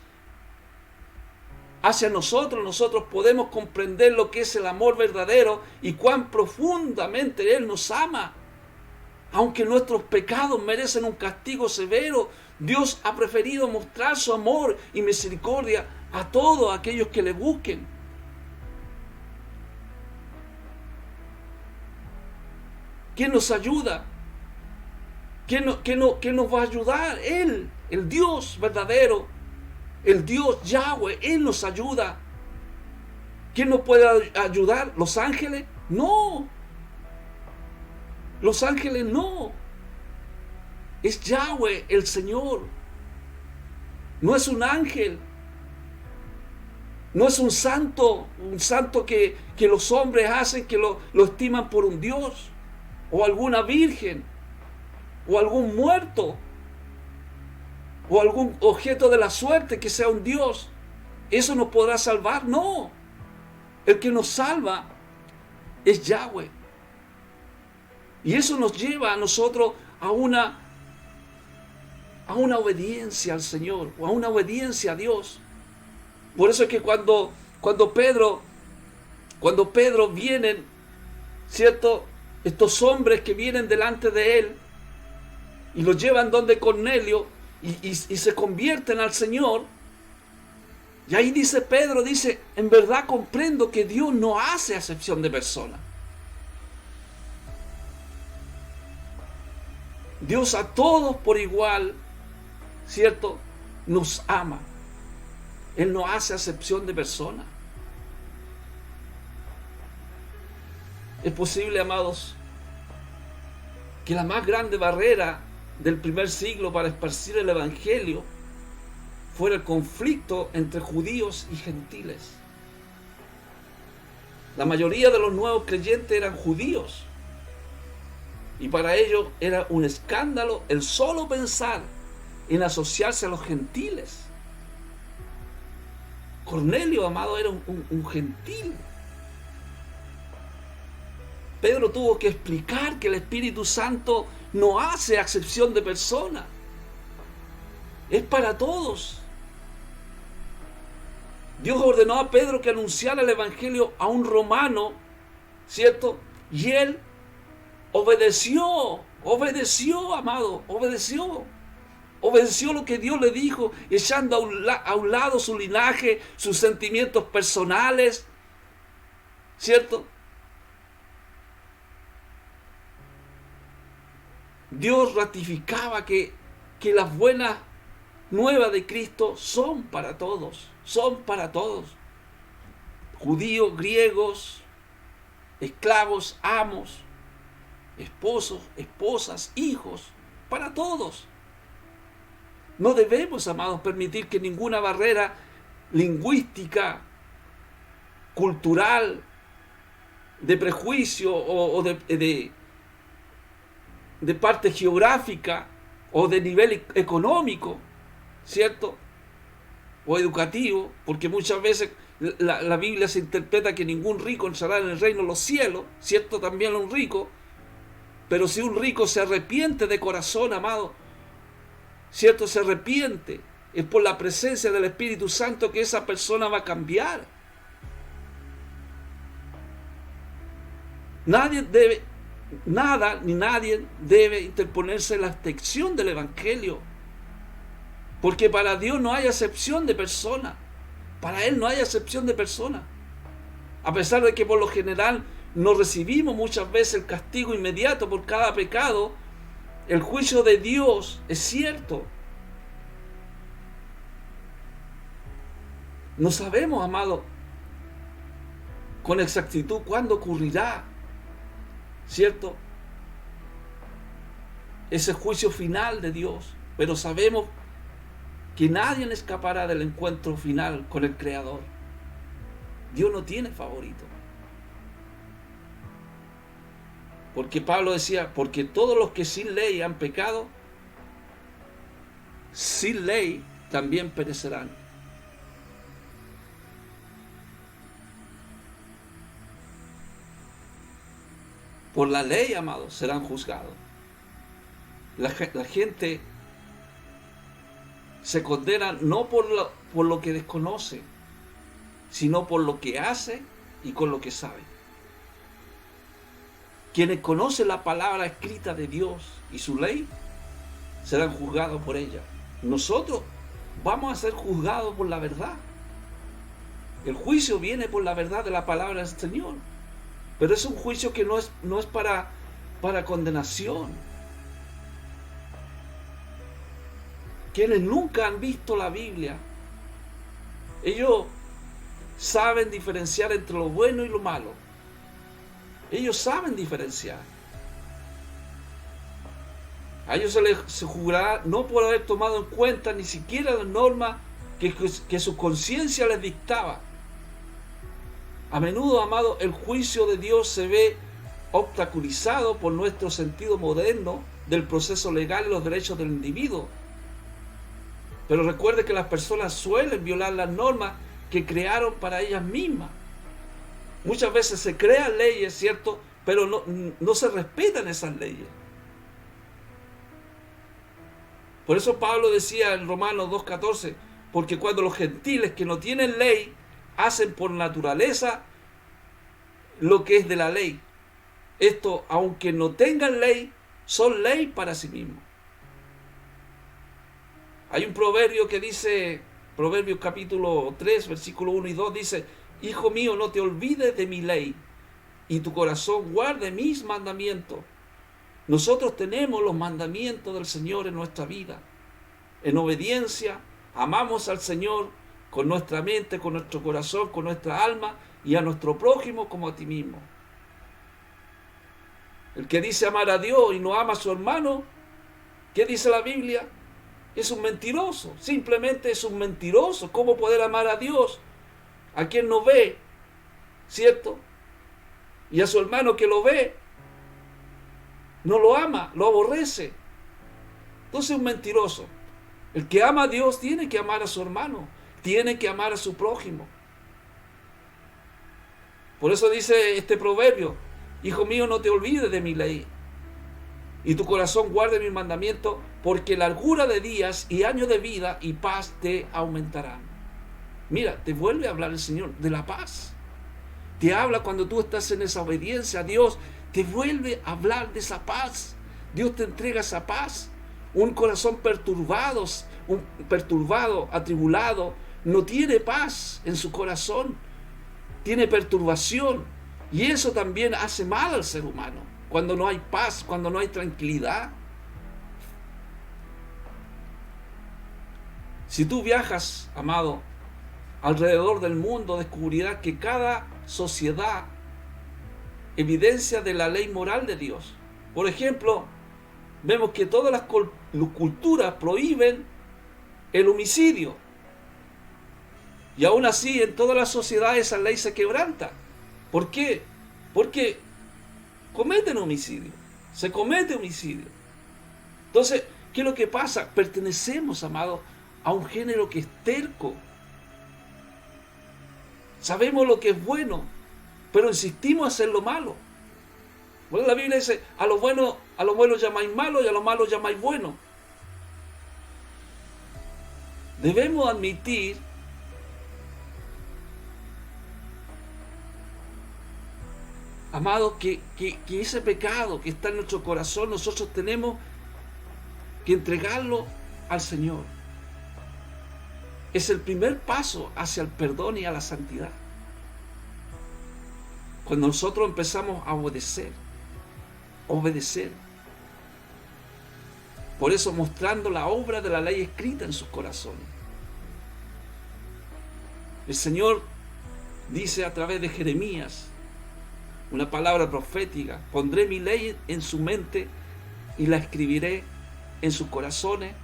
hacia nosotros podemos comprender lo que es el amor verdadero y cuán profundamente Él nos ama. Aunque nuestros pecados merecen un castigo severo, Dios ha preferido mostrar su amor y misericordia a todos aquellos que le busquen. ¿Quién nos ayuda? ¿Quién nos va a ayudar? Él, el Dios verdadero, El Dios Yahweh, Él nos ayuda. ¿Quién nos puede ayudar? ¿Los ángeles? No. Los ángeles no. Es Yahweh, el Señor. No es un ángel. No es un santo que los hombres hacen, que lo estiman por un Dios, o alguna virgen, o algún muerto, o algún objeto de la suerte que sea un Dios. ¿Eso nos podrá salvar? No. El que nos salva es Yahweh. Y eso nos lleva a nosotros a una obediencia al Señor, o a una obediencia a Dios. Por eso es que cuando Pedro vienen, ¿cierto? Estos hombres que vienen delante de él y los llevan donde Cornelio y se convierten al Señor. Y ahí dice Pedro, en verdad comprendo que Dios no hace acepción de personas. Dios a todos por igual, ¿cierto? Nos ama. Él no hace acepción de personas. Es posible, amados, que la más grande barrera del primer siglo para esparcir el Evangelio fuera el conflicto entre judíos y gentiles. La mayoría de los nuevos creyentes eran judíos, y para ellos era un escándalo el solo pensar en asociarse a los gentiles. Cornelio, amado, era un gentil. Pedro tuvo que explicar que el Espíritu Santo no hace acepción de personas. Es para todos. Dios ordenó a Pedro que anunciara el Evangelio a un romano, ¿cierto? Y él obedeció, amado, obedeció lo que Dios le dijo, echando a un lado su linaje, sus sentimientos personales, ¿cierto? Dios ratificaba que las buenas nuevas de Cristo son para todos, judíos, griegos, esclavos, amos, esposos, esposas, hijos, para todos. No debemos, amados, permitir que ninguna barrera lingüística, cultural, de prejuicio o de parte geográfica o de nivel económico, ¿cierto? O educativo, porque muchas veces la Biblia se interpreta que ningún rico entrará en el reino de los cielos, ¿cierto? También un rico, pero si un rico se arrepiente de corazón, amado, ¿cierto? Se arrepiente, es por la presencia del Espíritu Santo que esa persona va a cambiar. Nada ni nadie debe interponerse en la extensión del Evangelio, porque para Dios no hay acepción de persona. Para Él no hay acepción de persona. A pesar de que por lo general no recibimos muchas veces el castigo inmediato por cada pecado, el juicio de Dios es cierto. No sabemos, amado, con exactitud cuándo ocurrirá, ¿cierto? Ese juicio final de Dios, pero sabemos que nadie escapará del encuentro final con el Creador. Dios no tiene favorito. Porque Pablo decía, porque todos los que sin ley han pecado, sin ley también perecerán. Por la ley, amados, serán juzgados. La gente se condena no por lo que desconoce, sino por lo que hace y con lo que sabe. Quienes conocen la palabra escrita de Dios y su ley serán juzgados por ella. Nosotros vamos a ser juzgados por la verdad. El juicio viene por la verdad de la palabra del Señor, pero es un juicio que no es para condenación. Quienes nunca han visto la Biblia Ellos saben diferenciar entre lo bueno y lo malo. Ellos saben diferenciar. A ellos se juzgará no por haber tomado en cuenta ni siquiera las normas que su conciencia les dictaba. A menudo, amado, el juicio de Dios se ve obstaculizado por nuestro sentido moderno del proceso legal y los derechos del individuo. Pero recuerde que las personas suelen violar las normas que crearon para ellas mismas. Muchas veces se crean leyes, ¿cierto? Pero no se respetan esas leyes. Por eso Pablo decía en Romanos 2:14, porque cuando los gentiles que no tienen ley hacen por naturaleza lo que es de la ley, esto, aunque no tengan ley, son ley para sí mismos. Hay un proverbio que dice, Proverbios capítulo 3, versículo 1 y 2, dice: Hijo mío, no te olvides de mi ley, y tu corazón guarde mis mandamientos. Nosotros tenemos los mandamientos del Señor en nuestra vida. En obediencia, amamos al Señor con nuestra mente, con nuestro corazón, con nuestra alma, y a nuestro prójimo como a ti mismo. El que dice amar a Dios y no ama a su hermano, ¿qué dice la Biblia? Es un mentiroso, simplemente es un mentiroso. ¿Cómo poder amar a Dios, a quien no ve, cierto? Y a su hermano que lo ve, no lo ama, lo aborrece. Entonces es un mentiroso. El que ama a Dios tiene que amar a su hermano, tiene que amar a su prójimo. Por eso dice este proverbio: Hijo mío, no te olvides de mi ley, y tu corazón guarde mis mandamientos, porque largura de días y años de vida y paz te aumentarán. Mira, te vuelve a hablar el Señor de la paz. Te habla cuando tú estás en esa obediencia a Dios, te vuelve a hablar de esa paz. Dios te entrega esa paz. Un corazón perturbado, atribulado, no tiene paz en su corazón, tiene perturbación, y eso también hace mal al ser humano. Cuando no hay paz, cuando no hay tranquilidad. Si tú viajas, amado, alrededor del mundo, descubrirás que cada sociedad evidencia de la ley moral de Dios. Por ejemplo, vemos que todas las culturas prohíben el homicidio. Y aún así, en todas las sociedades esa ley se quebranta. ¿Por qué? Porque cometen homicidio. Se comete homicidio. Entonces, ¿qué es lo que pasa? Pertenecemos, amados, a un género que es terco. Sabemos lo que es bueno, pero insistimos en hacer lo malo. Bueno, la Biblia dice: a los buenos llamáis malos y a los malos llamáis buenos. Debemos admitir amados, que ese pecado que está en nuestro corazón, nosotros tenemos que entregarlo al Señor. Es el primer paso hacia el perdón y a la santidad. Cuando nosotros empezamos a obedecer. Por eso, mostrando la obra de la ley escrita en sus corazones. El Señor dice a través de Jeremías, una palabra profética: pondré mi ley en su mente y la escribiré en sus corazones,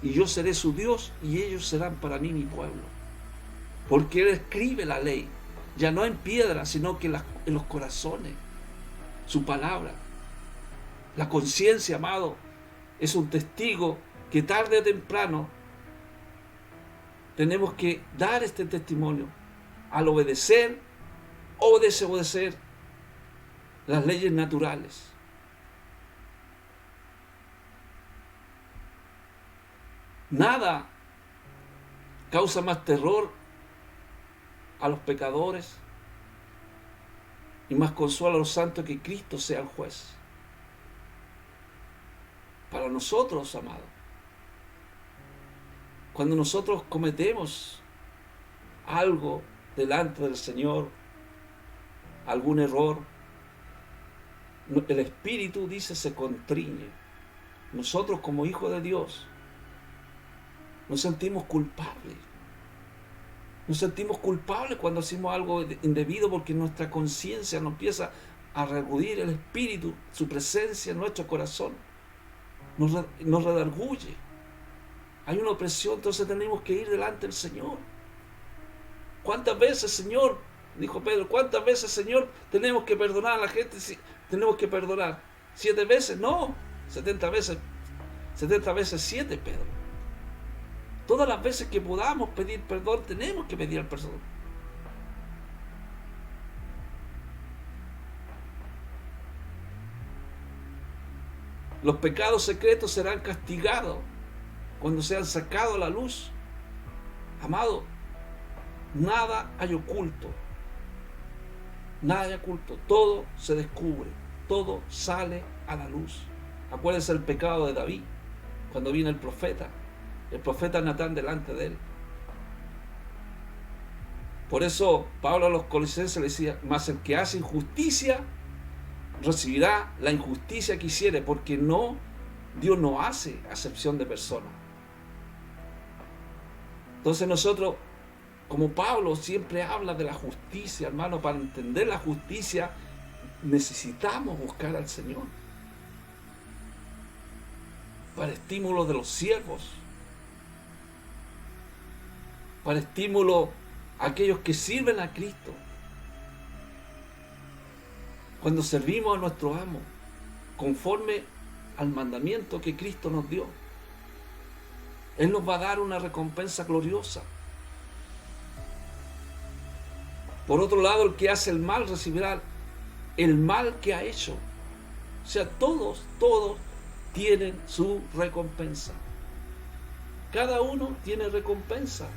y yo seré su Dios y ellos serán para mí mi pueblo. Porque Él escribe la ley, ya no en piedra, sino que en los corazones. Su palabra. La conciencia, amado, es un testigo que tarde o temprano tenemos que dar este testimonio al obedecer o desobedecer las leyes naturales. Nada causa más terror a los pecadores y más consuelo a los santos que Cristo sea el juez. Para nosotros, amados, cuando nosotros cometemos algo delante del Señor, algún error, el Espíritu, dice, se contriñe. Nosotros, como hijos de Dios, nos sentimos culpables. Nos sentimos culpables cuando hacemos algo indebido porque nuestra conciencia nos empieza a reacudir el Espíritu, su presencia en nuestro corazón. Nos redarguye. Hay una opresión, entonces tenemos que ir delante del Señor. ¿Cuántas veces, Señor, dijo Pedro, cuántas veces, Señor, tenemos que perdonar a la gente? Tenemos que perdonar. ¿7 veces? No, 70 veces. 70 veces 7, Pedro. Todas las veces que podamos pedir perdón, tenemos que pedir perdón. Los pecados secretos serán castigados cuando sean sacados a la luz. Amado, nada hay oculto. Nada hay oculto. Todo se descubre. Todo sale a la luz. Acuérdense el pecado de David, cuando vino el profeta Natán delante de él. Por eso Pablo a los Colosenses le decía: mas el que hace injusticia recibirá la injusticia que hiciere, porque Dios no hace acepción de personas. Entonces nosotros, como Pablo siempre habla de la justicia, hermano, para entender la justicia necesitamos buscar al Señor. Para estímulo de los siervos, para estímulo a aquellos que sirven a Cristo. Cuando servimos a nuestro amo, conforme al mandamiento que Cristo nos dio, Él nos va a dar una recompensa gloriosa. Por otro lado, el que hace el mal recibirá el mal que ha hecho. O sea, todos tienen su recompensa. Cada uno tiene recompensa.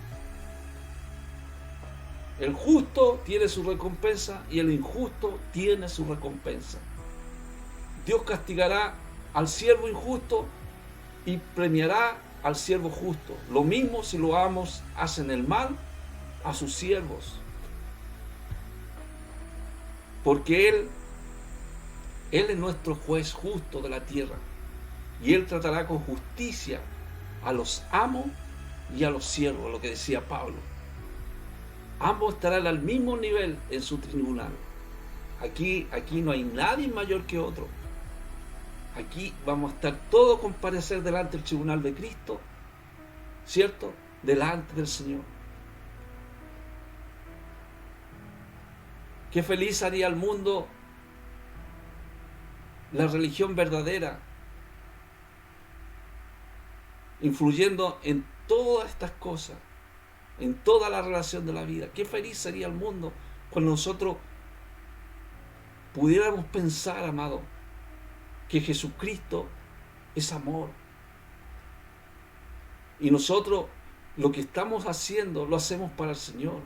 El justo tiene su recompensa y el injusto tiene su recompensa. Dios castigará al siervo injusto y premiará al siervo justo. Lo mismo si los amos hacen el mal a sus siervos. Porque Él es nuestro juez justo de la tierra. Y Él tratará con justicia a los amos y a los siervos, lo que decía Pablo. Ambos estarán al mismo nivel en su tribunal. Aquí no hay nadie mayor que otro. Aquí vamos a estar todos comparecer delante del tribunal de Cristo, ¿cierto? Delante del Señor. Qué feliz haría al mundo la religión verdadera, influyendo en todas estas cosas, en toda la relación de la vida. Qué feliz sería el mundo cuando nosotros pudiéramos pensar, amado, que Jesucristo es amor. Y nosotros lo que estamos haciendo, lo hacemos para el Señor.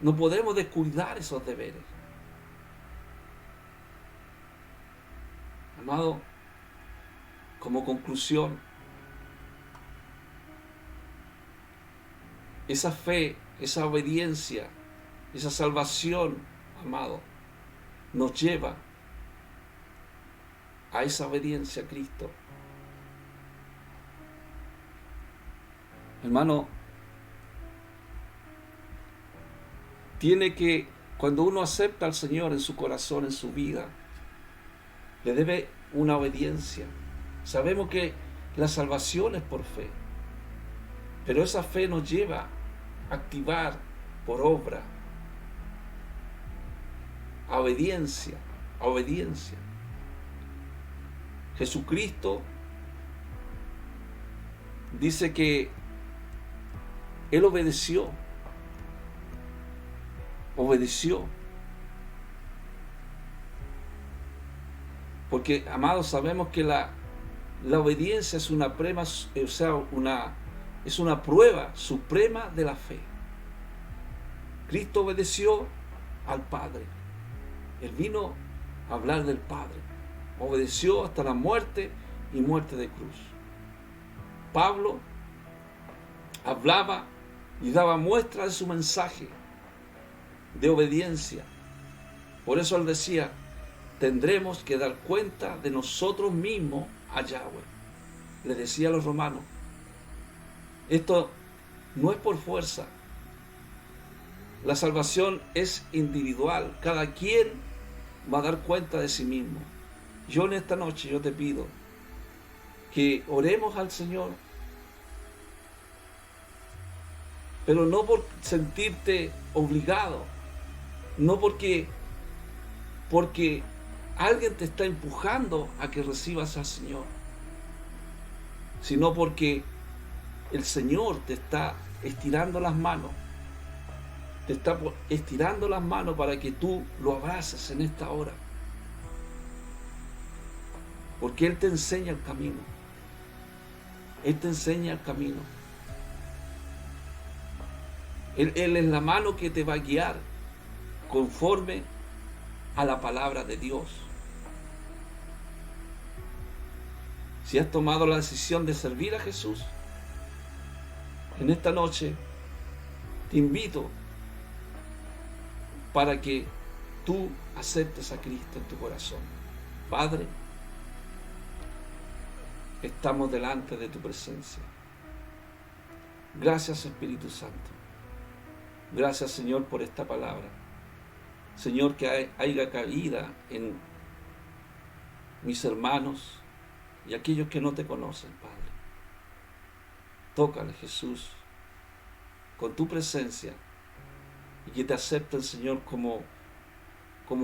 No podemos descuidar esos deberes. Amado, como conclusión, esa fe, esa obediencia, esa salvación, amado, nos lleva a esa obediencia a Cristo. Hermano, cuando uno acepta al Señor en su corazón, en su vida, le debe una obediencia. Sabemos que la salvación es por fe, pero esa fe nos lleva a activar por obra, a obediencia, a obediencia. Jesucristo dice que Él obedeció. Porque, amados, sabemos que la obediencia es una prueba, es una prueba suprema de la fe. Cristo obedeció al Padre. Él vino a hablar del Padre. Obedeció hasta la muerte y muerte de cruz. Pablo hablaba y daba muestra de su mensaje de obediencia. Por eso él decía: tendremos que dar cuenta de nosotros mismos a Yahweh. Le decía a los romanos: Esto no es por fuerza. La salvación es individual. Cada quien va a dar cuenta de sí mismo. Yo en esta noche yo te pido que oremos al Señor, pero no por sentirte obligado, no porque alguien te está empujando a que recibas al Señor, sino porque el Señor te está estirando las manos, te está estirando las manos para que tú lo abraces en esta hora, porque Él te enseña el camino. Él te enseña el camino. Él es la mano que te va a guiar conforme a la palabra de Dios. Si has tomado la decisión de servir a Jesús, en esta noche te invito para que tú aceptes a Cristo en tu corazón. Padre, estamos delante de tu presencia. Gracias, Espíritu Santo. Gracias, Señor, por esta palabra. Señor, que haya cabida en mis hermanos y aquellos que no te conocen, Padre. Tócale, Jesús, con tu presencia, y que te acepten, Señor, como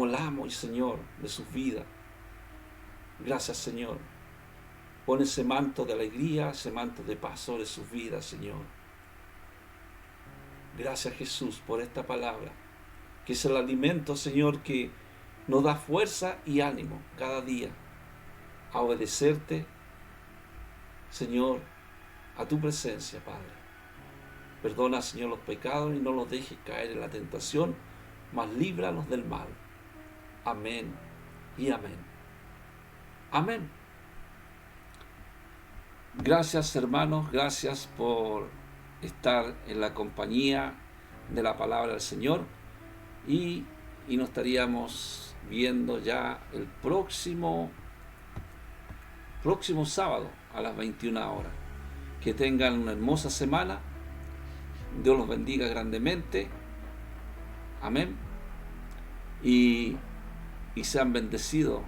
el amo y Señor de sus vidas. Gracias, Señor. Pon ese manto de alegría, ese manto de paz sobre sus vidas, Señor. Gracias, Jesús, por esta palabra, que es el alimento, Señor, que nos da fuerza y ánimo cada día a obedecerte, Señor, a tu presencia, Padre. Perdona, Señor, los pecados y no los dejes caer en la tentación, mas líbranos del mal. Amén y amén. Amén. Gracias, hermanos, gracias por estar en la compañía de la palabra del Señor, y nos estaríamos viendo ya el próximo sábado a las 21 horas. Que tengan una hermosa semana. Dios los bendiga grandemente. Amén. Y sean bendecidos,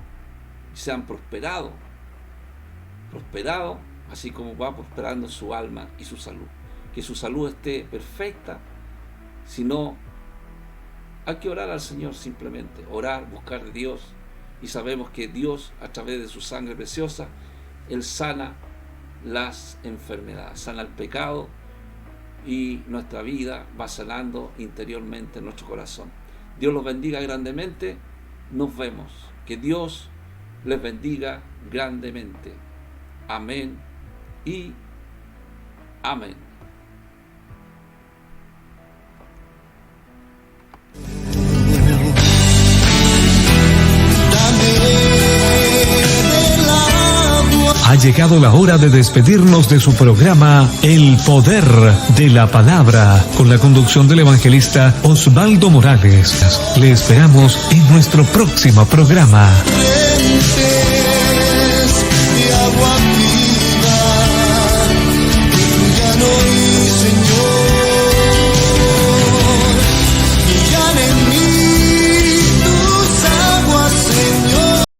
y sean prosperados, así como va prosperando su alma y su salud. Que su salud esté perfecta. Si no, hay que orar al Señor, simplemente orar, buscar de Dios, y sabemos que Dios, a través de su sangre preciosa, Él sana las enfermedades, sana el pecado, y nuestra vida va sanando interiormente en nuestro corazón. Dios los bendiga grandemente. Nos vemos. Que Dios les bendiga grandemente. Amén y amén. Ha llegado la hora de despedirnos de su programa El Poder de la Palabra, con la conducción del evangelista Osvaldo Morales. Le esperamos en nuestro próximo programa.